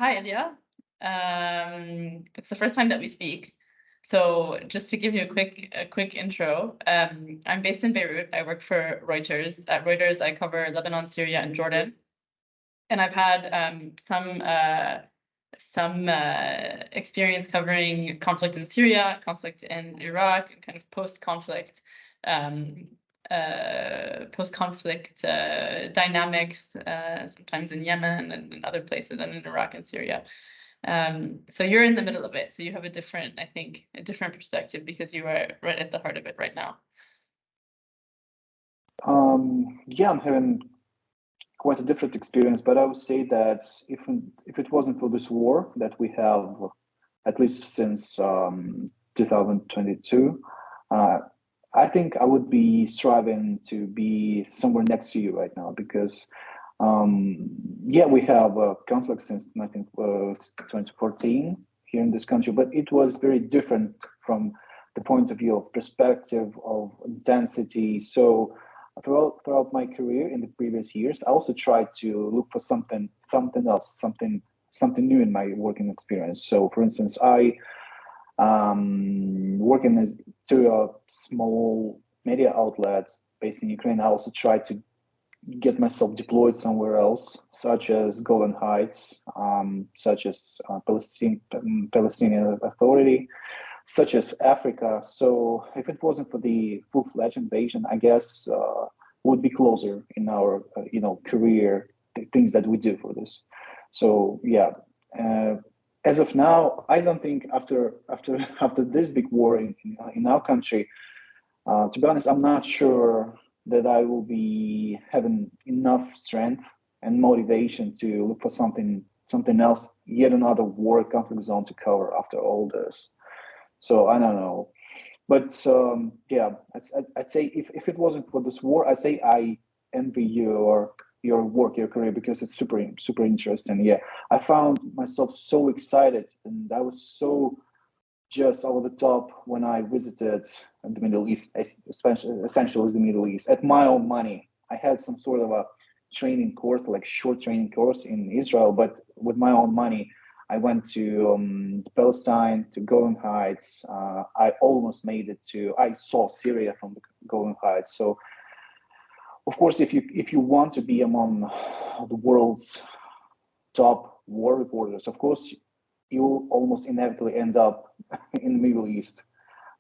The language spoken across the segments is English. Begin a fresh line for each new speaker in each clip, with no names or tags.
hi, Íellia. It's the first time that we speak. So just to give you a quick intro, I'm based in Beirut. I work for Reuters. At Reuters, I cover Lebanon, Syria, and Jordan. And I've had some experience covering conflict in Syria, conflict in Iraq, and kind of post-conflict dynamics, sometimes in Yemen and in other places, and in Iraq and Syria. So you're in the middle of it. So you have a different perspective because you are right at the heart of it right now.
Yeah, I'm having quite a different experience, but I would say that if it wasn't for this war that we have, at least since 2022, I think I would be striving to be somewhere next to you right now because, yeah, we have a conflict since 2014 here in this country, but it was very different from the point of view of perspective, of intensity. So throughout my career in the previous years, I also tried to look for something else, something new in my working experience. So, for instance, I working to a small media outlet based in Ukraine. I also tried to get myself deployed somewhere else, such as Golan Heights, such as Palestinian Authority, such as Africa. So if it wasn't for the full-fledged invasion, I guess would be closer in our career, the things that we do for this. So yeah, as of now, I don't think after this big war in our country, to be honest, I'm not sure that I will be having enough strength and motivation to look for something else, yet another war conflict zone to cover after all this. So I don't know, but yeah, I'd say if it wasn't for this war, I'd say I envy your work, your career, because it's super interesting. Yeah, I found myself so excited, and I was so just over the top when I visited the Middle East, essentially the Middle East, at my own money. I had some sort of a training course, like short training course in Israel, but with my own money. I went to Palestine, to Golan Heights. I almost made it I saw Syria from the Golan Heights. So, of course, if you want to be among the world's top war reporters, of course, you almost inevitably end up in the Middle East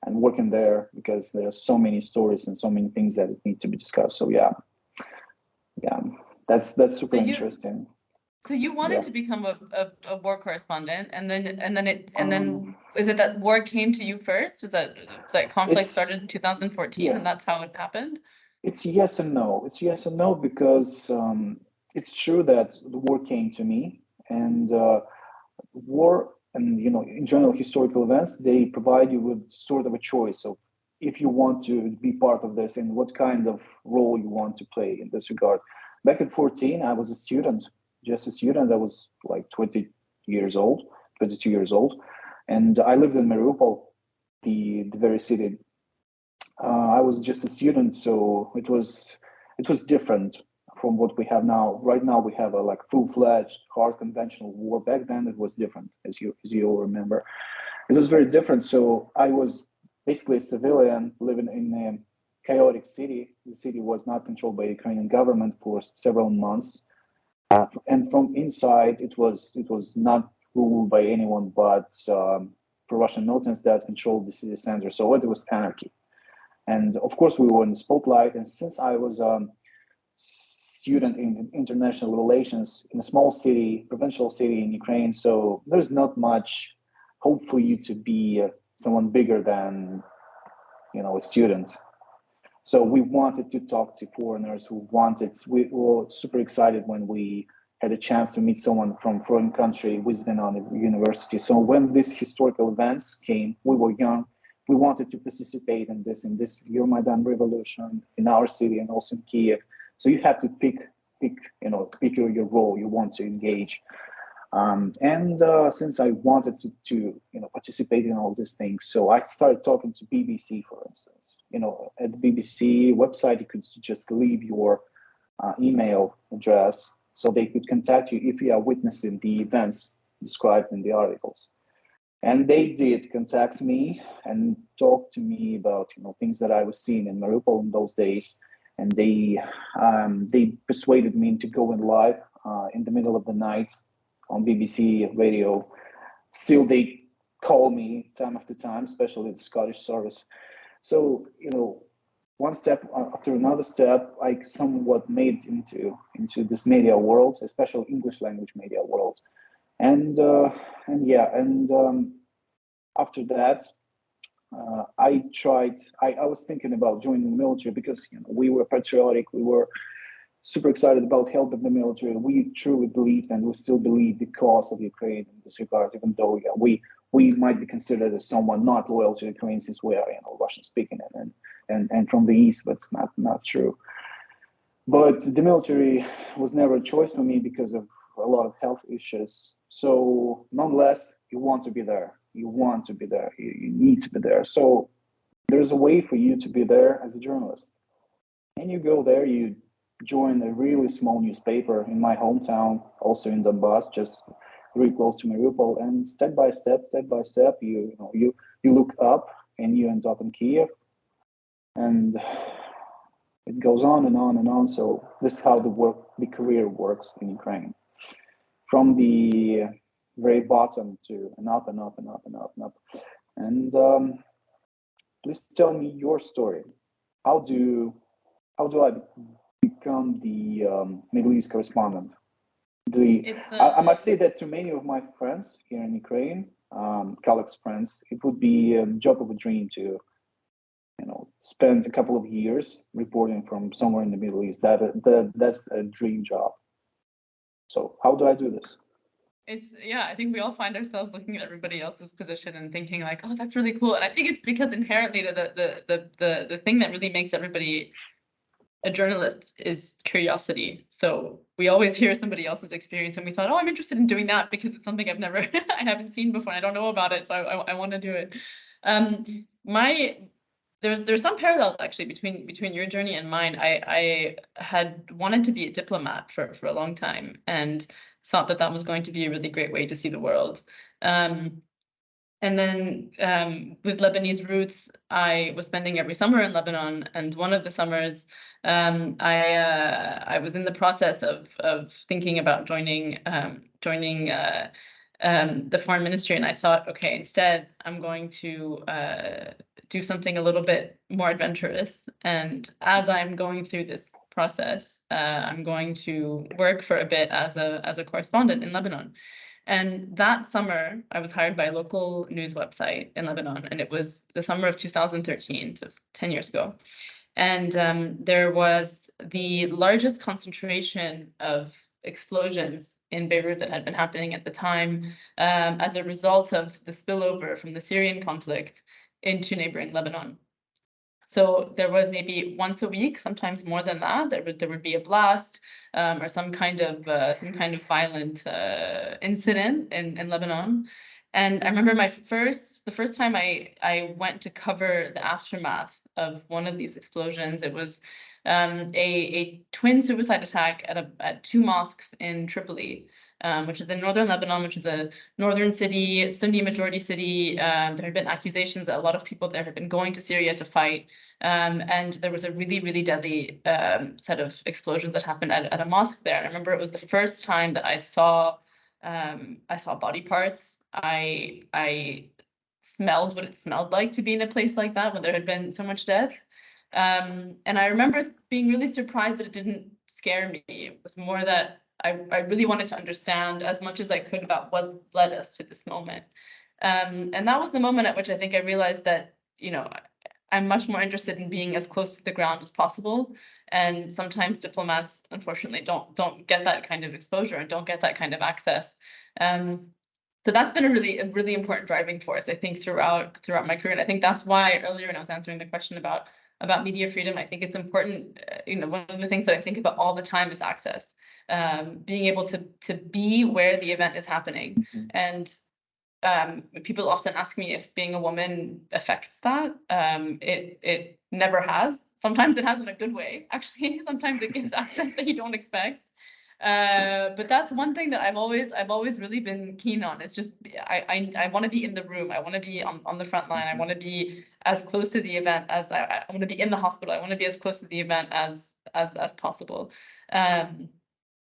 and working there because there are so many stories and so many things that need to be discussed. So yeah, that's super interesting.
So you wanted to become a war correspondent, and then is it that war came to you first? Is that conflict started in 2014, and that's how it happened?
It's yes and no. It's yes and no because it's true that the war came to me, and war and in general historical events, they provide you with sort of a choice of if you want to be part of this and what kind of role you want to play in this regard. Back at 14, I was a student. Just a student. I was like 22 years old, and I lived in Mariupol, the very city. I was just a student, so it was different from what we have now. Right now, we have a full-fledged, hard conventional war. Back then, it was different, as you all remember. It was very different. So I was basically a civilian living in a chaotic city. The city was not controlled by the Ukrainian government for several months. And from inside, it was not ruled by anyone but pro-Russian militants that controlled the city center. So it was anarchy. And of course, we were in the spotlight. And since I was a student in international relations in a small city, provincial city in Ukraine, so there's not much hope for you to be someone bigger than, a student. So we wanted to talk to foreigners we were super excited when we had a chance to meet someone from foreign country visiting on the university. So when these historical events came, we were young. We wanted to participate in this Euromaidan revolution in our city and also in Kyiv. So you have to pick your role you want to engage. And since I wanted to participate in all these things, so I started talking to BBC, for instance. At the BBC website, you could just leave your email address so they could contact you if you are witnessing the events described in the articles. And they did contact me and talk to me about things that I was seeing in Mariupol in those days. And they persuaded me to go in live in the middle of the night on BBC radio. Still, they call me time after time, especially the Scottish service. So one step after another step, I somewhat made into this media world, especially English language media world. And after that, I was thinking about joining the military because we were patriotic, we were super excited about helping the military. We truly believed, and we still believe, the cause of Ukraine in this regard, even though we might be considered as someone not loyal to Ukraine since we are Russian speaking and from the east, but it's not true. But the military was never a choice for me because of a lot of health issues. So nonetheless, you want to be there. You need to be there. So there's a way for you to be there as a journalist. And you go there, you join a really small newspaper in my hometown, also in Donbass, just really close to Mariupol. And step by step, you look up and you end up in Kyiv. And it goes on and on and on. So this is how the career works in Ukraine. From the very bottom to and up and up and up and up and up. And please tell me your story. How do I become the Middle East correspondent? I must say that to many of my friends here in Ukraine, colleagues, friends, it would be a job of a dream to spend a couple of years reporting from somewhere in the Middle East. That's a dream job. So how do I do this?
I think we all find ourselves looking at everybody else's position and thinking like, oh, that's really cool. And I think it's because inherently the thing that really makes everybody a journalist is curiosity. So we always hear somebody else's experience and we thought, oh, I'm interested in doing that because it's something I haven't seen before. And I don't know about it, so I want to do it. There's some parallels actually between your journey and mine. I had wanted to be a diplomat for a long time and thought that was going to be a really great way to see the world. And then with Lebanese roots, I was spending every summer in Lebanon, and one of the summers I was in the process of thinking about joining the foreign ministry, and I thought, okay, instead I'm going to do something a little bit more adventurous. And as I'm going through this process, I'm going to work for a bit as a correspondent in Lebanon. And that summer, I was hired by a local news website in Lebanon, and it was the summer of 2013, so it was 10 years ago. And there was the largest concentration of explosions in Beirut that had been happening at the time as a result of the spillover from the Syrian conflict into neighboring Lebanon. So there was maybe once a week, sometimes more than that, there would be a blast or some kind of violent incident in Lebanon. And I remember the first time I went to cover the aftermath of one of these explosions. It was a twin suicide attack at two mosques in Tripoli, which is in northern Lebanon, which is a northern city, Sunni majority city. There had been accusations that a lot of people there had been going to Syria to fight. And there was a really, really deadly set of explosions that happened at a mosque there. And I remember it was the first time that I saw body parts. I smelled what it smelled like to be in a place like that when there had been so much death. And I remember being really surprised that it didn't scare me. It was more that I really wanted to understand as much as I could about what led us to this moment. And that was the moment at which I think I realized that, I'm much more interested in being as close to the ground as possible. And sometimes diplomats, unfortunately, don't get that kind of exposure and don't get that kind of access. So that's been a really important driving force, I think, throughout my career. And I think that's why earlier when I was answering the question about media freedom, I think it's important. One of the things that I think about all the time is access, being able to be where the event is happening.
Mm-hmm.
And people often ask me if being a woman affects that. It never has. Sometimes it has in a good way, actually. Sometimes it gives access that you don't expect. But that's one thing that I've always really been keen on. It's just I want to be in the room. I want to be on the front line. I want to be as close to the event as I want to be in the hospital. I want to be as close to the event as possible.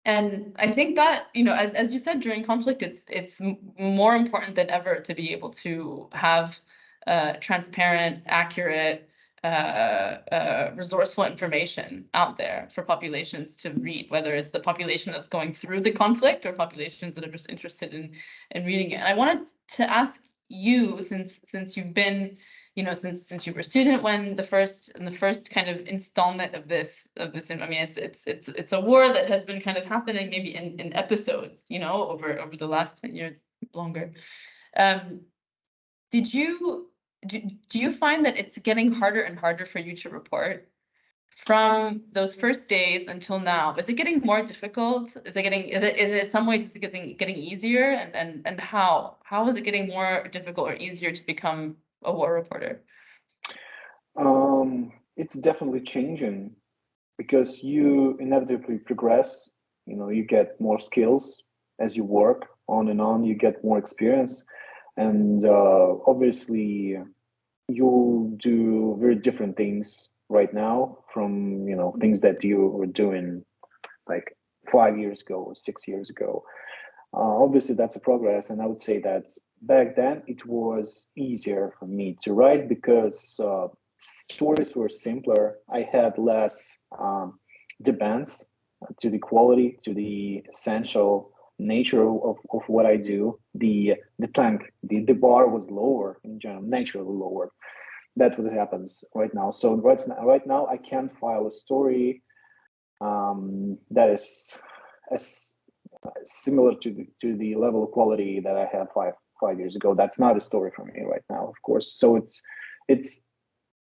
And I think that, you know, as you said, during conflict, it's more important than ever to be able to have transparent, accurate, resourceful information out there for populations to read, whether it's the population that's going through the conflict or populations that are just interested in reading it. And I wanted to ask you, since you've been, you know, since you were a student when the first kind of installment of this, I mean, it's a war that has been kind of happening maybe in episodes, you know, over the last 10 years, longer. Do you find that it's getting harder and harder for you to report from those first days until now? Is it getting more difficult? Is it in some ways it's getting easier? And how is it getting more difficult or easier to become a war reporter?
It's definitely changing because you inevitably progress. You know, you get more skills as you work on and on. You get more experience, and obviously, you'll do very different things right now from, you know, things that you were doing like 5 years ago or 6 years ago. Obviously, that's a progress, and I would say that back then it was easier for me to write because stories were simpler. I had less demands to the quality, to the essential nature of what I do. The plank, the bar was lower in general, naturally lower. That's what happens right now. So right now I can't file a story that is as similar to the level of quality that I had five years ago. That's not a story for me right now, of course. So it's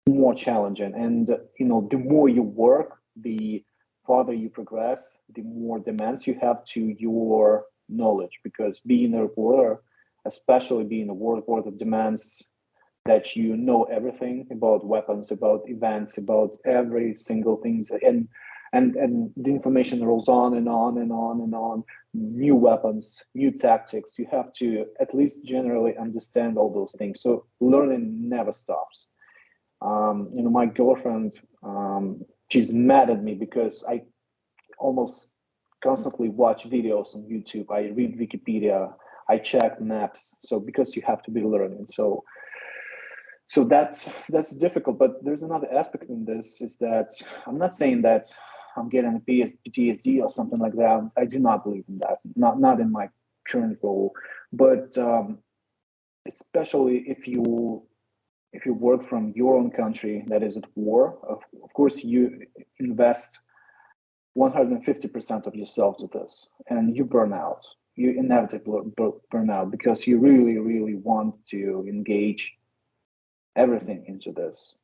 more challenging, and you know, the more you work, the farther you progress, the more demands you have to your knowledge, because being a reporter, especially being a war reporter, demands that you know everything about weapons, about events, about every single thing, and the information rolls on and on and on and on. New weapons, new tactics. You have to at least generally understand all those things. So learning never stops. You know, my girlfriend, she's mad at me because I almost constantly watch videos on YouTube. I read Wikipedia. I check maps. So because you have to be learning. So that's difficult. But there's another aspect in this, is that I'm not saying that I'm getting a PTSD or something like that. I do not believe in that. Not in my current role. But especially if you work from your own country that is at war, of course you invest 150% of yourself to this, and you burn out. You inevitably burn out because you really, really want to engage everything into this.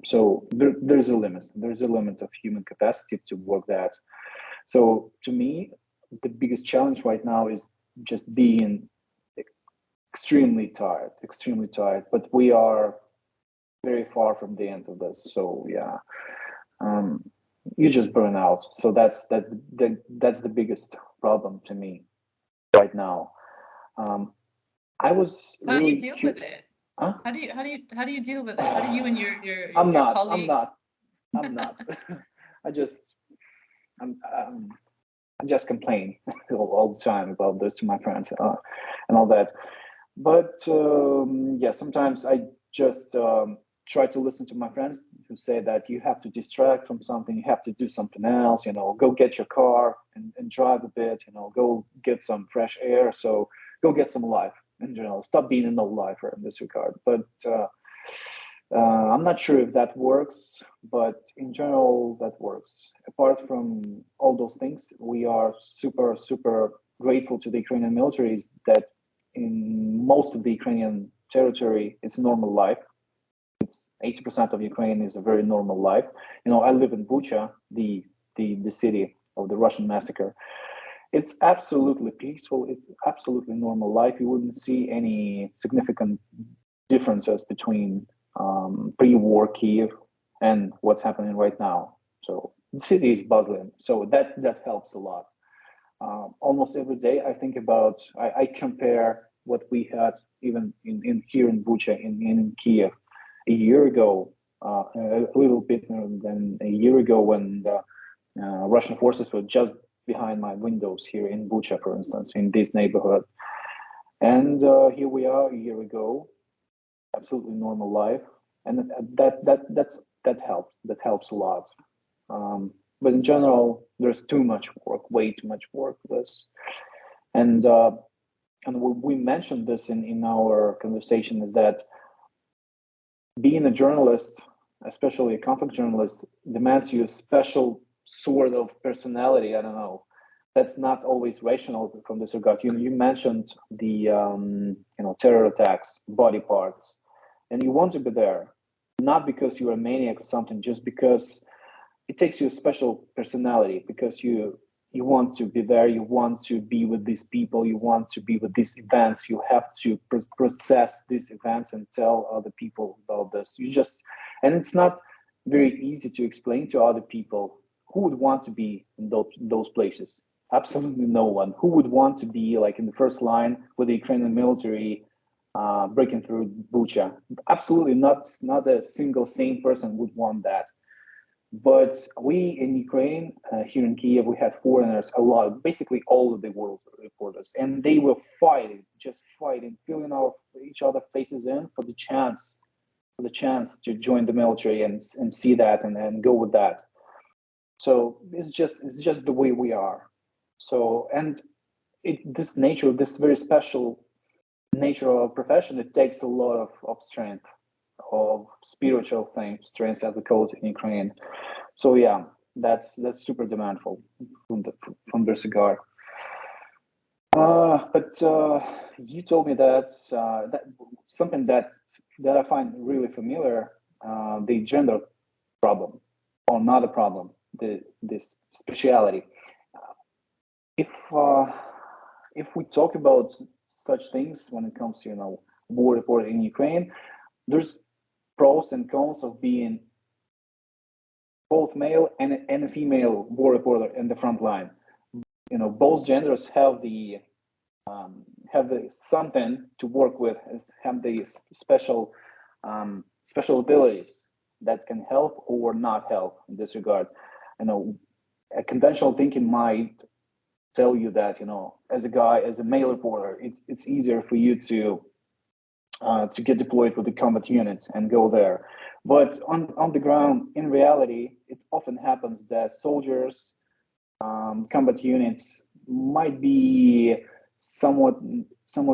So there's a limit. There's a limit of human capacity to work that. So to me, the biggest challenge right now is just being extremely tired, but we are very far from the end of this. So yeah, you just burn out. So that's the biggest problem to me right now. I was
How
really
do you deal with it?
Huh?
How do you deal with it? How do you and your
I'm
colleagues?
not. I just complain all the time about this to my friends and all that. But yeah, sometimes I just try to listen to my friends who say that you have to distract from something, you have to do something else, you know, go get your car and drive a bit, you know, go get some fresh air. So go get some life in general. Stop being a no-lifer in this regard. But I'm not sure if that works, but in general, that works. Apart from all those things, we are super, super grateful to the Ukrainian militaries that in most of the Ukrainian territory, it's normal life. It's 80% of Ukraine is a very normal life. You know, I live in Bucha, the city of the Russian massacre. It's absolutely peaceful. It's absolutely normal life. You wouldn't see any significant differences between pre-war Kyiv and what's happening right now. So the city is bustling. So that helps a lot. almost every day I think about, I compare what we had even in here in Bucha, in Kyiv a year ago, a little bit more than a year ago, when the Russian forces were just behind my windows here in Bucha, for instance, in this neighborhood. And here we are a year ago, absolutely normal life, and that helps. That helps a lot. But in general, there's too much work, way too much work for this. And we mentioned this in our conversation, is that being a journalist, especially a conflict journalist, demands you a special sort of personality. I don't know. That's not always rational from this regard. You mentioned the terror attacks, body parts, and you want to be there, not because you're a maniac or something, just because it takes you a special personality, because you want to be there, you want to be with these people, you want to be with these events, you have to process these events and tell other people about this. And it's not very easy to explain to other people. Who would want to be in those places? Absolutely no one. Who would want to be like in the first line with the Ukrainian military breaking through Bucha? Absolutely not a single sane person would want that. But we in Ukraine, here in Kyiv, we had foreigners, a lot, basically all of the world reporters, and they were just fighting, filling each other's faces in for the chance to join the military and see that and go with that. So it's just the way we are. So, and this very special nature of our profession, it takes a lot of strength, of spiritual strength, as we call it in Ukraine. So yeah, that's super demandful from this regard. But you told me that something that I find really familiar, the gender problem, or not a problem, this speciality. If we talk about such things when it comes to war reporting in Ukraine, there's pros and cons of being both male and a female war reporter in the front line. Both genders have the something to work with, have the special abilities that can help or not help in this regard. A conventional thinking might tell you that as a male reporter, it's easier for you to get deployed with the combat unit and go there. But on the ground, in reality, it often happens that soldiers, combat units might be somewhat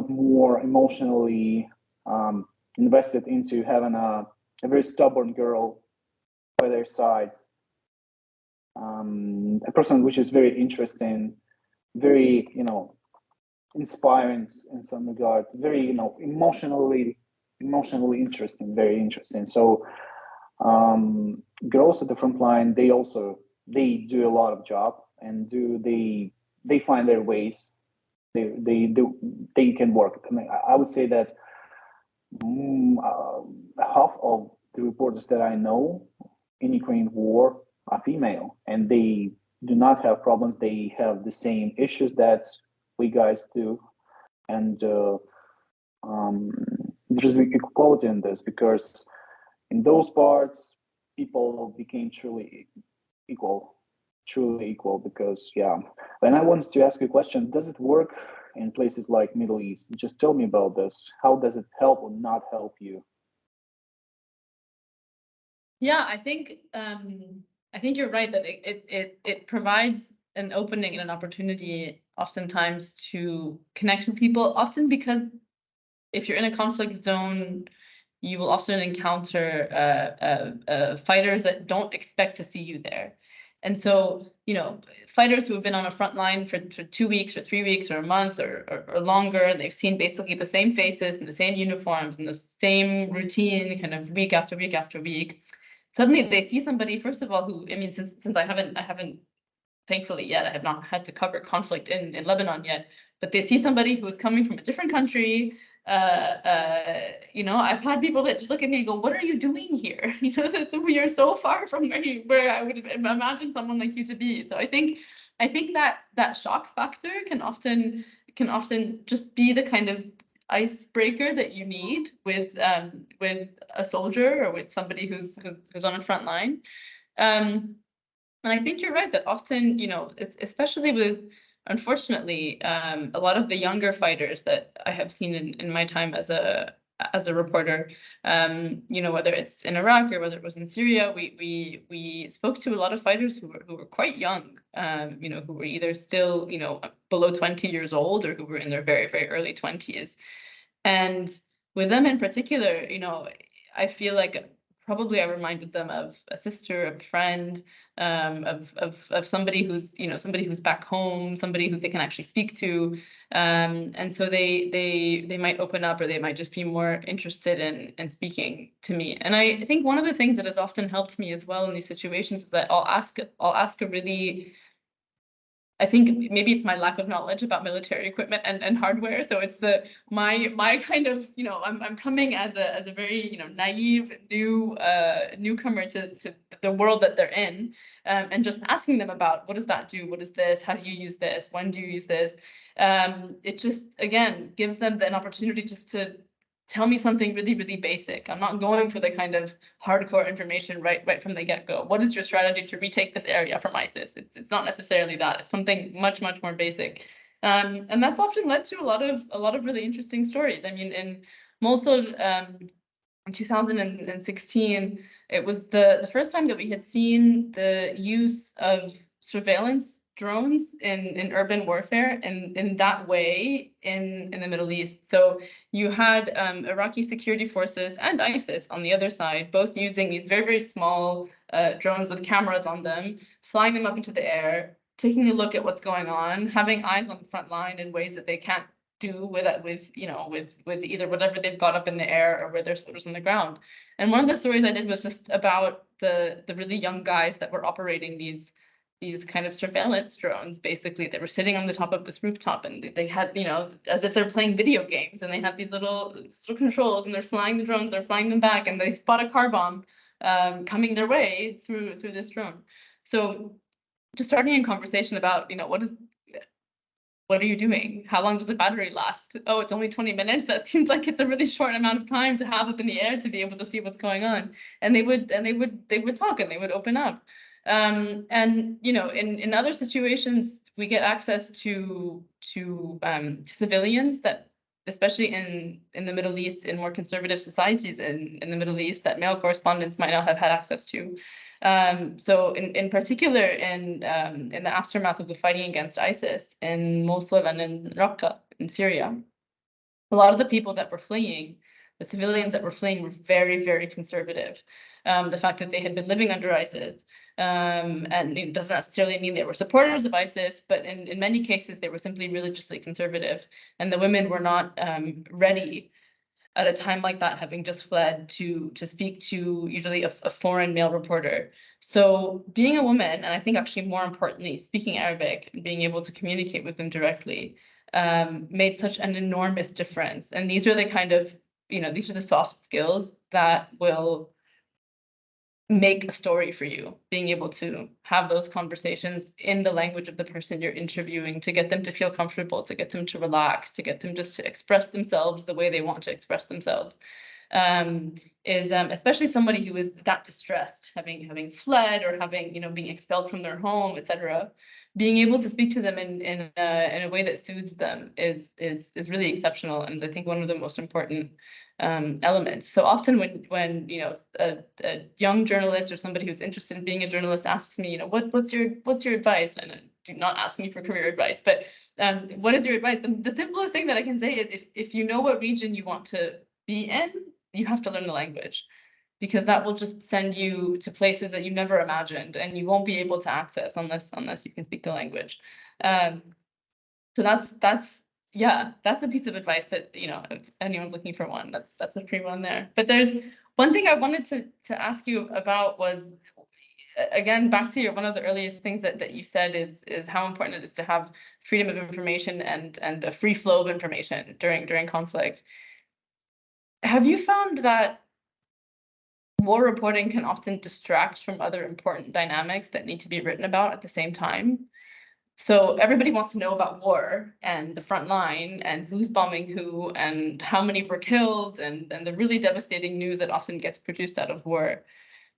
more emotionally invested into having a very stubborn girl by their side, a person which is very interesting, very inspiring in some regard, very emotionally interesting, very interesting. So girls at the front line, they do a lot of job, and they find their ways. They can work. I mean, I would say that half of the reporters that I know in Ukraine war are female, and they do not have problems. They have the same issues that we guys do, and there's equality in this, because in those parts people became truly equal, because and I wanted to ask you a question. Does it work in places like Middle East? Just tell me about this. How does it help or not help you?
Yeah, I think you're right that it provides an opening and an opportunity oftentimes to connect with people, often because if you're in a conflict zone, you will often encounter fighters that don't expect to see you there. And so, fighters who have been on a front line for 2 weeks or 3 weeks or a month or longer, and they've seen basically the same faces and the same uniforms and the same routine kind of week after week after week. Suddenly they see somebody, first of all, who, I mean, since I haven't, thankfully yet, I have not had to cover conflict in Lebanon yet, but they see somebody who's coming from a different country. I've had people that just look at me and go, "What are you doing here?" We are so far from where I would imagine someone like you to be. So I think I think that shock factor can often just be the kind of icebreaker that you need with a soldier or with somebody who's on the front line. And I think you're right that often, you know, especially with, unfortunately, a lot of the younger fighters that I have seen in my time as a reporter, you know, whether it's in Iraq or whether it was in Syria, we spoke to a lot of fighters who were quite young, you know, who were either still, you know, below 20 years old or who were in their very, very early 20s. And with them in particular, you know, I feel like probably I reminded them of a sister, of a friend, of somebody who's, you know, somebody who's back home, somebody who they can actually speak to, and so they might open up, or they might just be more interested in speaking to me. And I think one of the things that has often helped me as well in these situations is that I'll ask a really, I think maybe it's my lack of knowledge about military equipment and hardware. So it's my kind of, you know, I'm coming as a very, you know, naive newcomer to the world that they're in, and just asking them about, what does that do? What is this? How do you use this? When do you use this? It just, again, gives them an opportunity just to tell me something really, really basic. I'm not going for the kind of hardcore information right from the get-go. What is your strategy to retake this area from ISIS? It's not necessarily that. It's something much more basic, and that's often led to a lot of really interesting stories. I mean, in Mosul, in 2016, it was the first time that we had seen the use of surveillance drones in urban warfare in that way in the Middle East. So you had Iraqi security forces and ISIS on the other side, both using these very, very small drones with cameras on them, flying them up into the air, taking a look at what's going on, having eyes on the front line in ways that they can't do with either whatever they've got up in the air or with their soldiers on the ground. And one of the stories I did was just about the really young guys that were operating these kind of surveillance drones, basically, that were sitting on the top of this rooftop, and they had, you know, as if they're playing video games, and they have these little controls, and they're flying the drones, they're flying them back, and they spot a car bomb coming their way through this drone. So just starting a conversation about, you know, what are you doing? How long does the battery last? Oh, it's only 20 minutes. That seems like it's a really short amount of time to have up in the air to be able to see what's going on. And they would talk, and they would open up. And you know, in other situations, we get access to civilians that, especially in the Middle East, in more conservative societies in the Middle East, that male correspondents might not have had access to. So in particular, in the aftermath of the fighting against ISIS in Mosul and in Raqqa in Syria, a lot of the people that were fleeing, the civilians that were fleeing, were very, very conservative. The fact that they had been living under ISIS, and it doesn't necessarily mean they were supporters of ISIS, but in many cases they were simply religiously conservative, and the women were not ready at a time like that, having just fled, to speak to usually a foreign male reporter. So being a woman, and I think actually more importantly, speaking Arabic and being able to communicate with them directly, made such an enormous difference. And these are the kind of, you know, these are the soft skills that will make a story for you, being able to have those conversations in the language of the person you're interviewing, to get them to feel comfortable, to get them to relax, to get them just to express themselves the way they want to express themselves, is especially somebody who is that distressed, having fled, or having, you know, being expelled from their home, etc. Being able to speak to them in a way that soothes them is really exceptional, and I think one of the most important elements. So often when you know, a young journalist or somebody who's interested in being a journalist asks me, you know, what's your advice? And do not ask me for career advice, but what is your advice? The simplest thing that I can say is, if you know what region you want to be in, you have to learn the language, because that will just send you to places that you never imagined, and you won't be able to access unless you can speak the language. So that's a piece of advice that, you know, if anyone's looking for one, that's a free one there. But there's one thing I wanted to ask you about was, again, back to one of the earliest things that you said is how important it is to have freedom of information and a free flow of information during conflict. Have you found that war reporting can often distract from other important dynamics that need to be written about at the same time? So everybody wants to know about war and the front line and who's bombing who and how many were killed and the really devastating news that often gets produced out of war.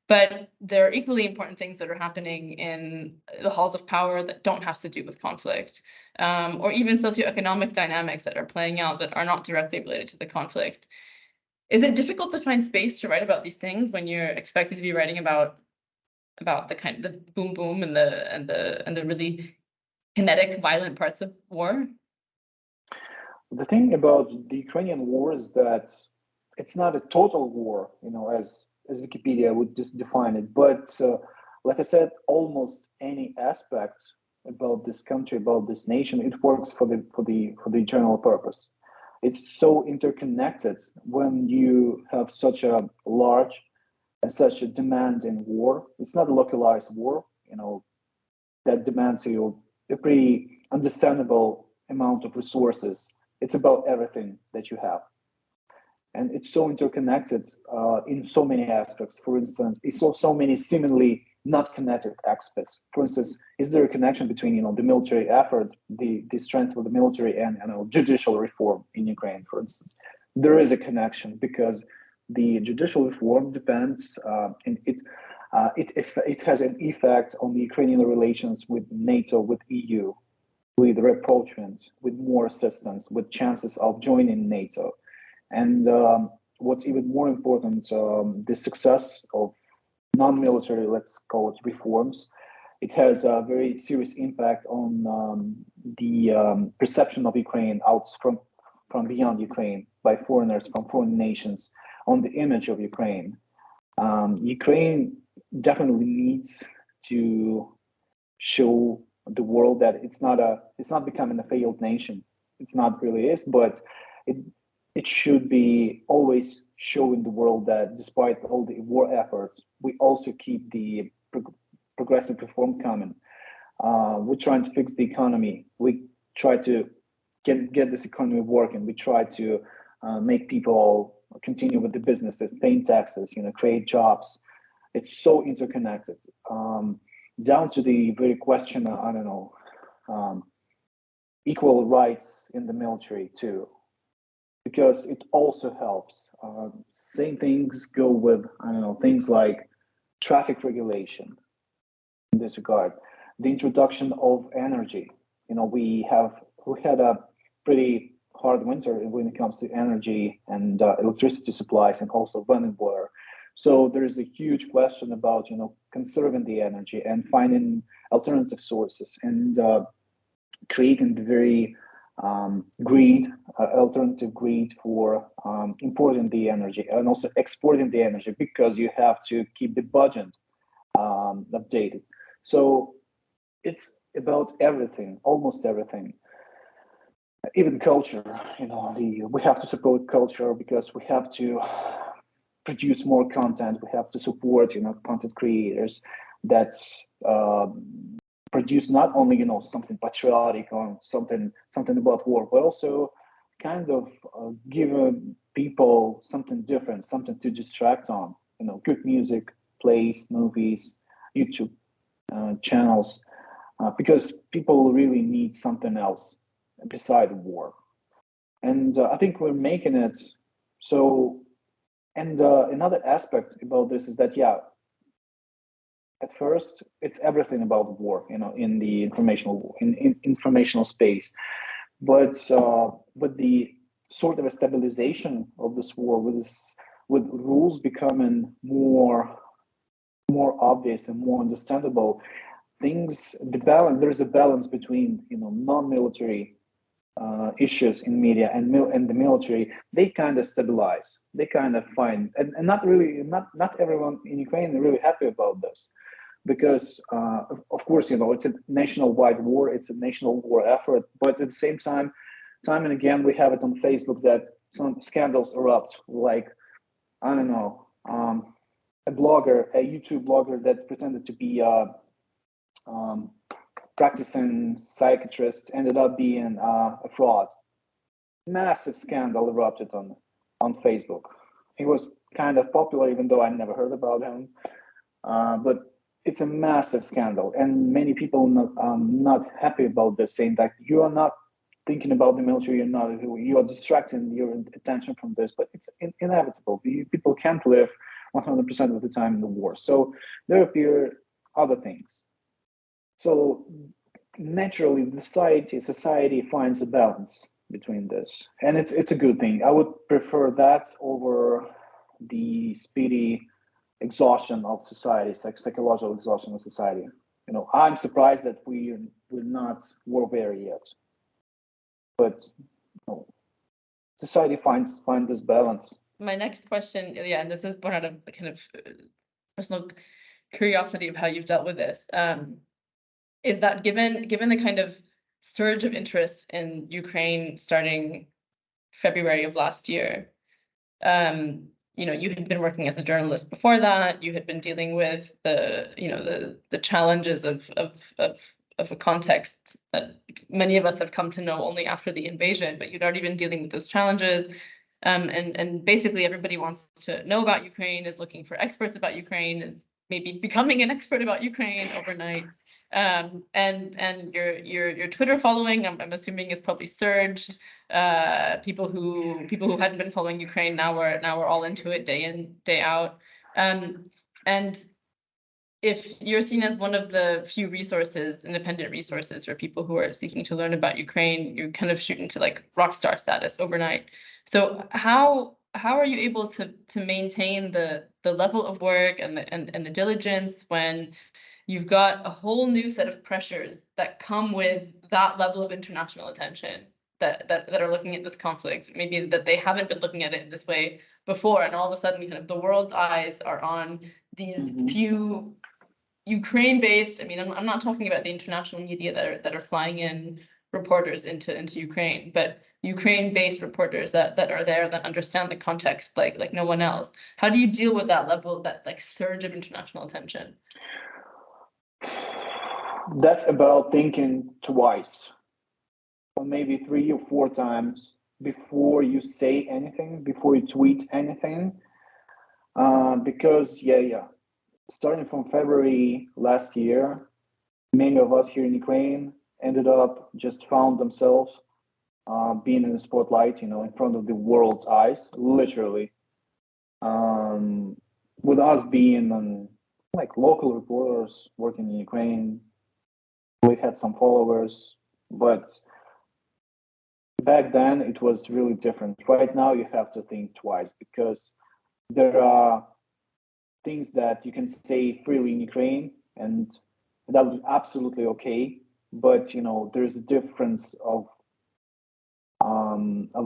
But there are equally important things that are happening in the halls of power that don't have to do with conflict, or even socioeconomic dynamics that are playing out that are not directly related to the conflict. Is it difficult to find space to write about these things when you're expected to be writing about the kind of the boom boom and the really kinetic, violent parts of war?
The thing about the Ukrainian war is that it's not a total war, as Wikipedia would just define it. But like I said, almost any aspect about this country, about this nation, it works for the general purpose. It's so interconnected when you have such a large and such a demand in war. It's not a localized war, that demands you a pretty understandable amount of resources. It's about everything that you have. And it's so interconnected in so many aspects. For instance, it's so many seemingly not connected aspects. For instance, is there a connection between the military effort, the strength of the military, and judicial reform in Ukraine, for instance? There is a connection because the judicial reform depends, and it has an effect on the Ukrainian relations with NATO, with EU, with rapprochement, with more assistance, with chances of joining NATO. And what's even more important, the success of non-military, let's call it, reforms. It has a very serious impact on the perception of Ukraine out from beyond Ukraine by foreigners from foreign nations, on the image of Ukraine. Ukraine definitely needs to show the world that it's not becoming a failed nation. It's not really is, but it should be always showing the world that despite all the war efforts, we also keep the progressive reform coming. We're trying to fix the economy. We try to get this economy working. We try to make people continue with the businesses, paying taxes, create jobs. It's so interconnected. Down to the very question, equal rights in the military too, because it also helps. Same things go with, things like traffic regulation in this regard. The introduction of energy. We had a pretty hard winter when it comes to energy and electricity supplies and also running water. So there's a huge question about, conserving the energy and finding alternative sources and creating the very alternative grid for importing the energy and also exporting the energy, because you have to keep the budget updated. So it's about everything, almost everything. Even culture, we have to support culture because we have to produce more content. We have to support, content creators that produce not only, something patriotic or something about war, but also kind of give people something different, something to distract on. Good music, plays, movies, YouTube channels, because people really need something else beside war. And I think we're making it so. And another aspect about this is that, at first it's everything about war, in the informational space, but the sort of a stabilization of this war with rules becoming more obvious and more understandable, there's a balance between non-military issues in media and the military. They kind of stabilize. They kind of find, and not everyone in Ukraine is really happy about this, because of course it's a nationwide war. It's a national war effort, but at the same time and again we have it on Facebook that some scandals erupt, like a YouTube blogger that pretended to be practicing psychiatrist ended up being a fraud. Massive scandal erupted on Facebook. He was kind of popular, even though I never heard about him. But it's a massive scandal, and many people not happy about this, saying that you are not thinking about the military, you are distracting your attention from this, but it's inevitable. People can't live 100% of the time in the war, so there appear other things. So naturally, society finds a balance between this, and it's a good thing. I would prefer that over the speedy exhaustion of society, like psychological exhaustion of society. I'm surprised that we're not war-weary yet, but society finds this balance.
My next question, Ilya, and this is born out of the kind of personal curiosity of how you've dealt with this, is that given the kind of surge of interest in Ukraine starting February of last year, you had been working as a journalist before that. You had been dealing with the challenges of a context that many of us have come to know only after the invasion, but you'd already been dealing with those challenges. And basically everybody wants to know about Ukraine, is looking for experts about Ukraine, is maybe becoming an expert about Ukraine overnight. And your Twitter following, I'm assuming, is probably surged. People who hadn't been following Ukraine now are all into it day in, day out. And if you're seen as one of the few resources, independent resources for people who are seeking to learn about Ukraine, you kind of shoot into like rock star status overnight. So how are you able to maintain the level of work and the diligence when you've got a whole new set of pressures that come with that level of international attention that are looking at this conflict, maybe that they haven't been looking at it in this way before, and all of a sudden kind of the world's eyes are on these few Ukraine-based, I'm not talking about the international media that are flying in reporters into Ukraine, but Ukraine-based reporters that are there, that understand the context like no one else. How do you deal with that level, that like surge of international attention?
That's about thinking twice, or maybe 3 or 4 times before you say anything, before you tweet anything, because starting from February last year, many of us here in Ukraine ended up just found themselves being in the spotlight, in front of the world's eyes, literally, with us being like local reporters working in Ukraine. We had some followers, but back then it was really different. Right now you have to think twice, because there are things that you can say freely in Ukraine, and that would be absolutely okay. But there's a difference of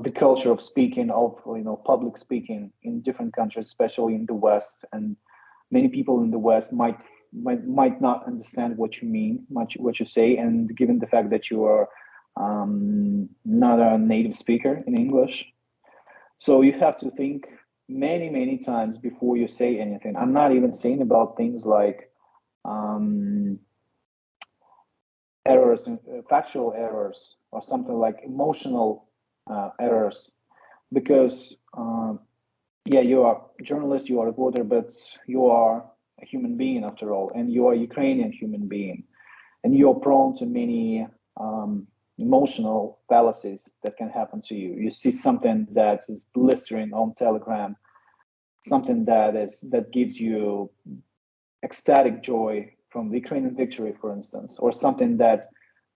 the culture of speaking, of public speaking in different countries, especially in the West, and many people in the West might not understand what you mean, what you say, and given the fact that you are not a native speaker in English, so you have to think many times before you say anything. I'm not even saying about things like errors, factual errors, or something like emotional errors, because you are a journalist, you are a reporter, but you are a human being after all, and you are a Ukrainian human being, and you're prone to many emotional fallacies that can happen to you. You see something that is blistering on Telegram, something that gives you ecstatic joy from the Ukrainian victory, for instance, or something that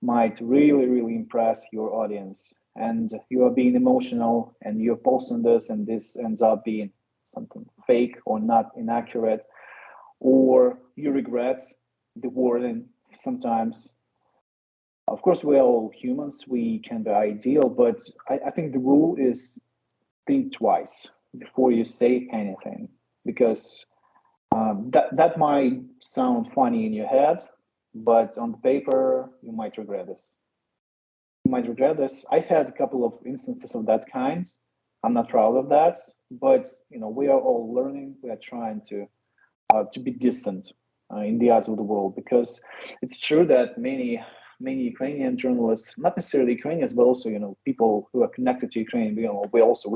might really impress your audience, and you are being emotional and you're posting this, and this ends up being something fake or not inaccurate, or you regret the wording sometimes. Of course, we're all humans, we can be ideal, but I think the rule is think twice before you say anything, because that might sound funny in your head, but on the paper, you might regret this. I had a couple of instances of that kind. I'm not proud of that, but we are all learning. We are trying to be distant in the eyes of the world, because it's true that many Ukrainian journalists, not necessarily Ukrainians, but also people who are connected to Ukraine. We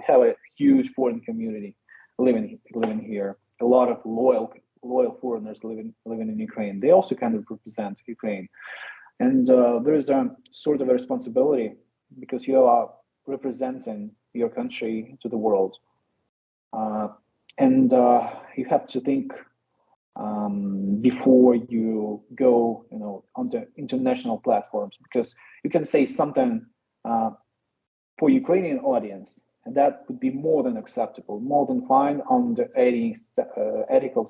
have a huge foreign community living here. A lot of loyal loyal foreigners living in Ukraine. They also kind of represent Ukraine, and there is a sort of a responsibility because you are representing your country to the world, and you have to think before you go, onto international platforms, because you can say something for Ukrainian audience, and that would be more than acceptable, more than fine on the ethical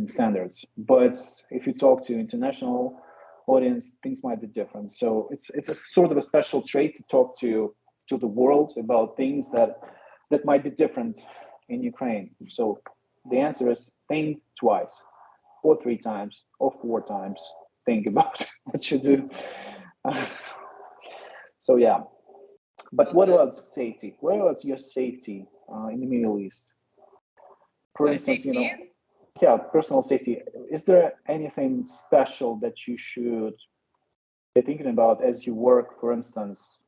standards. But if you talk to international audience, things might be different. So it's a sort of a special trait to talk to the world about things that might be different in Ukraine. So the answer is think twice, or 3 times, or 4 times. Think about what you do. So yeah. But what about safety? What about your safety in the Middle East? For instance,
safety?
Personal safety. Is there anything special that you should be thinking about as you work, for instance,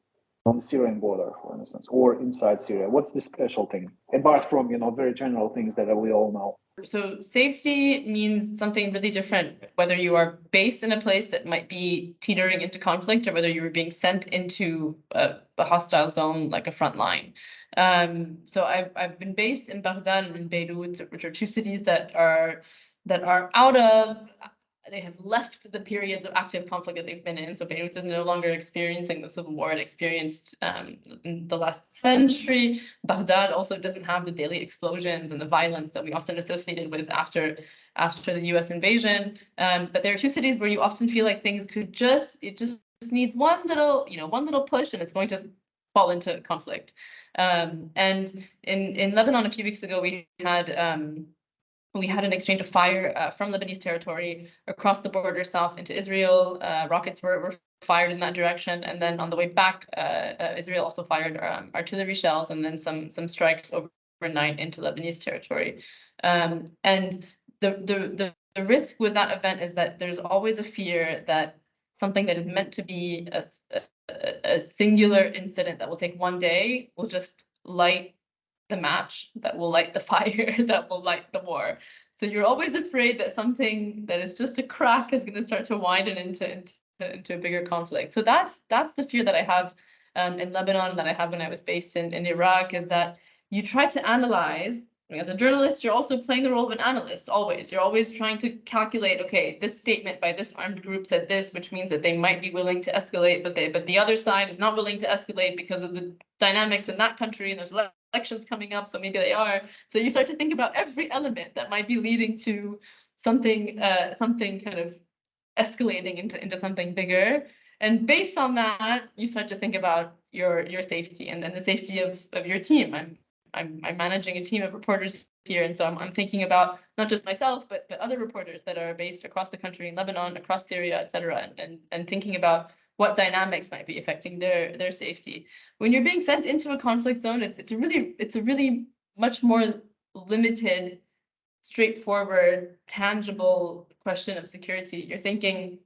on the Syrian border, for instance, or inside Syria? What's the special thing, apart from, very general things that we all know?
So safety means something really different, whether you are based in a place that might be teetering into conflict or whether you were being sent into a hostile zone, like a front line. So I've been based in Baghdad and in Beirut, which are 2 cities that are out of, they have left the periods of active conflict that they've been in. So Beirut is no longer experiencing the civil war it experienced in the last century. Baghdad also doesn't have the daily explosions and the violence that we often associated with after the US invasion. But there are 2 cities where you often feel like things could it just needs one little push and it's going to fall into conflict. And in Lebanon a few weeks ago, we had an exchange of fire from Lebanese territory across the border south into Israel. Rockets were fired in that direction, and then on the way back, Israel also fired artillery shells and then some strikes overnight into Lebanese territory. And the risk with that event is that there's always a fear that something that is meant to be a singular incident that will take one day will just light the match, that will light the fire, that will light the war. So you're always afraid that something that is just a crack is going to start to widen into a bigger conflict. So that's the fear that I have in Lebanon, that I have when I was based in Iraq, is that you try to analyze. As a journalist, you're also playing the role of an analyst, always. You're always trying to calculate, okay, this statement by this armed group said this, which means that they might be willing to escalate, but the other side is not willing to escalate because of the dynamics in that country, and there's elections coming up, so maybe they are. So you start to think about every element that might be leading to something kind of escalating into something bigger. And based on that, you start to think about your safety and then the safety of your team. I'm managing a team of reporters here, and so I'm thinking about not just myself, but other reporters that are based across the country, in Lebanon, across Syria, etc., and thinking about what dynamics might be affecting their safety. When you're being sent into a conflict zone, it's a really much more limited, straightforward, tangible question of security. You're thinking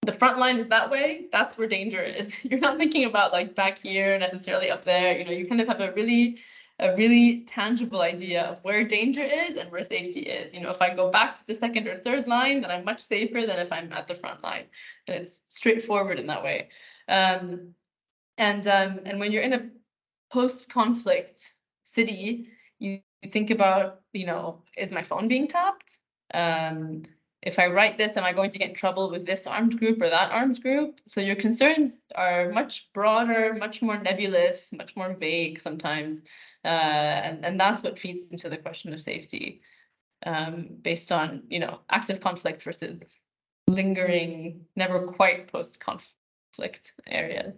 the front line is that way, that's where danger is. You're not thinking about like back here necessarily up there. You kind of have a really tangible idea of where danger is and where safety is. If I go back to the 2nd or 3rd line, then I'm much safer than if I'm at the front line. And it's straightforward in that way. And when you're in a post-conflict city, you think about, is my phone being tapped? If I write this, am I going to get in trouble with this armed group or that armed group? So your concerns are much broader, much more nebulous, much more vague sometimes. And that's what feeds into the question of safety, based on, active conflict versus lingering, never quite post-conflict areas.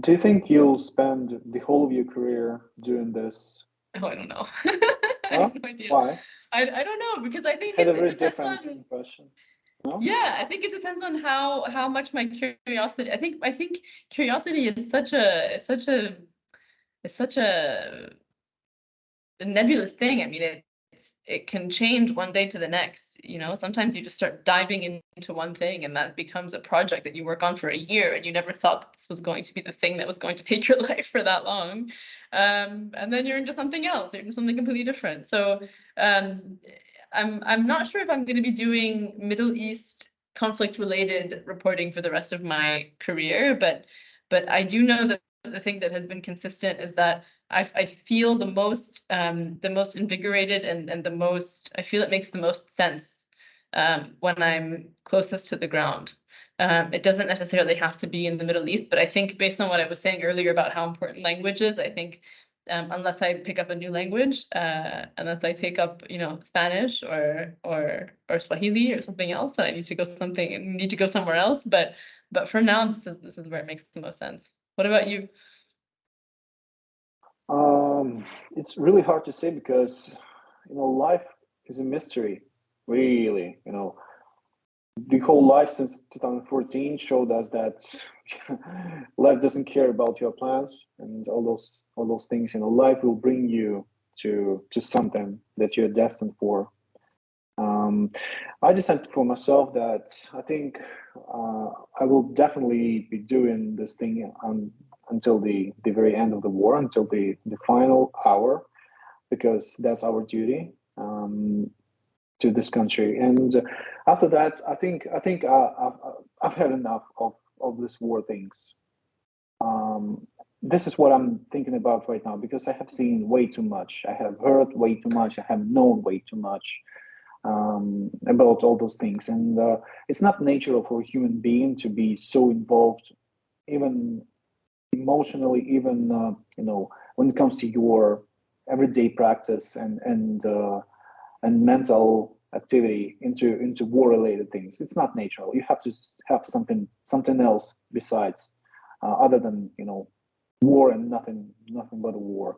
Do you think you'll spend the whole of your career doing this?
Oh, I don't know. I have no idea.
Why?
I don't know, because I think
had a
it
very
depends
different
on.
impression. No?
Yeah, I think it depends on how much my curiosity. I think curiosity is such a nebulous thing. I mean, it can change one day to the next. You know, sometimes you just start diving into one thing, and that becomes a project that you work on for a year, and you never thought that this was going to be the thing that was going to take your life for that long. And then you're into something else, you're into something completely different. So I'm not sure if I'm going to be doing Middle East conflict-related reporting for the rest of my career, but I do know that the thing that has been consistent is that I feel the most invigorated and the most, I feel it makes the most sense when I'm closest to the ground. It doesn't necessarily have to be in the Middle East, but I think based on what I was saying earlier about how important language is, I think unless I pick up a new language, unless I take up, you know, Spanish or Swahili or something else, then I need to go somewhere else. But for now, this is where it makes the most sense. What about you?
It's really hard to say because, you know, life is a mystery, really. You know, the whole life since 2014 showed us that life doesn't care about your plans and all those things. You know, life will bring you to something that you're destined for. I decided for myself that I think I will definitely be doing this thing until the very end of the war, until the final hour, because that's our duty to this country. And after that, I think I've had enough of this war things. This is what I'm thinking about right now, because I have seen way too much. I have heard way too much. I have known way too much about all those things. And it's not natural for a human being to be so involved, even emotionally, even you know, when it comes to your everyday practice and mental activity into war-related things. It's not natural. You have to have something else besides, other than, you know, war and nothing but a war.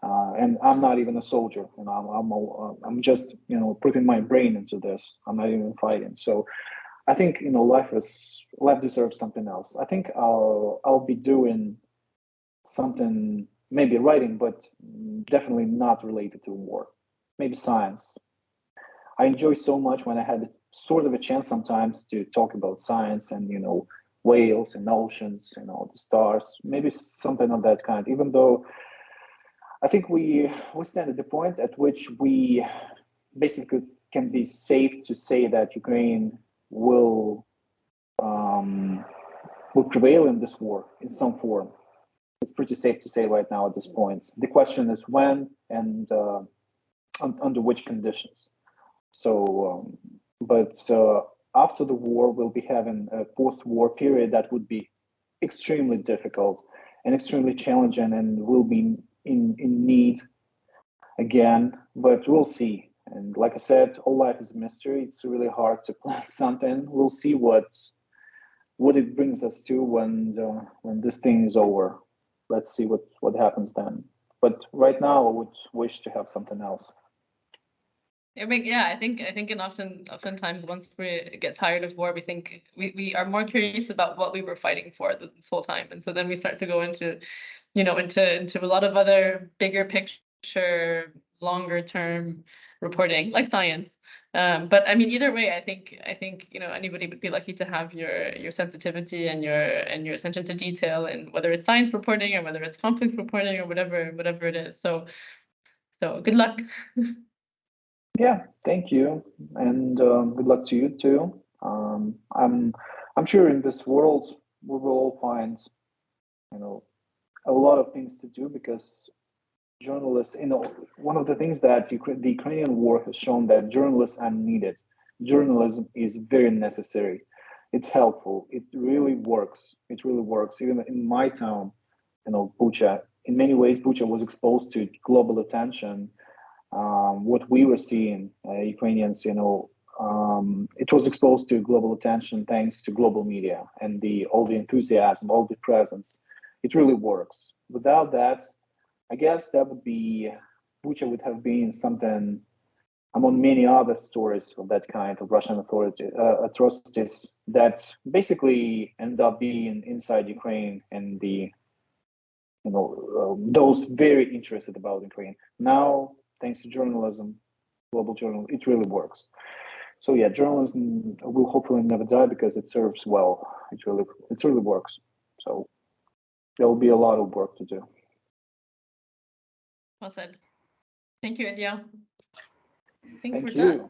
And I'm not even a soldier. You know, I'm just, you know, putting my brain into this. I'm not even fighting. So I think, you know, life deserves something else. I think I'll be doing something, maybe writing, but definitely not related to war. Maybe science. I enjoy so much when I had sort of a chance sometimes to talk about science and, you know, whales and oceans and all the stars. Maybe something of that kind. Even though I think we stand at the point at which we basically can be safe to say that Ukraine will prevail in this war in some form. It's pretty safe to say right now at this point. The question is when and under which conditions. So, but after the war, we'll be having a post-war period that would be extremely difficult and extremely challenging, and we'll be in need again, but we'll see. And like I said, all life is a mystery. It's really hard to plan something. We'll see what it brings us to when this thing is over. Let's see what happens then. But right now, I would wish to have something else.
I think and oftentimes once we get tired of war, we think we are more curious about what we were fighting for this whole time, and so then we start to go into, you know, into a lot of other bigger picture, longer term reporting, like science. But I mean, either way, I think you know, anybody would be lucky to have your sensitivity and your attention to detail, and whether it's science reporting or whether it's conflict reporting or whatever it is. So good luck.
Yeah, thank you, and good luck to you too. I'm sure in this world we will all find, you know, a lot of things to do, because journalists, you know, one of the things that the Ukrainian war has shown, that journalists are needed. Journalism is very necessary. It's helpful. It really works. Even in my town, you know, Bucha. In many ways, Bucha was exposed to global attention. What we were seeing, Ukrainians, you know, it was exposed to global attention thanks to global media and all the enthusiasm, all the presence. It really works. Without that, I guess that would be, Bucha would have been something among many other stories of that kind of Russian atrocities that basically end up being inside Ukraine and those very interested about Ukraine. Now, thanks to journalism, global journalism. It really works. So yeah, journalism will hopefully never die because it serves well. It really works. So there will be a lot of work to do.
Well said. Thank you, Ílيا. I think
Thank
we're
you.
done.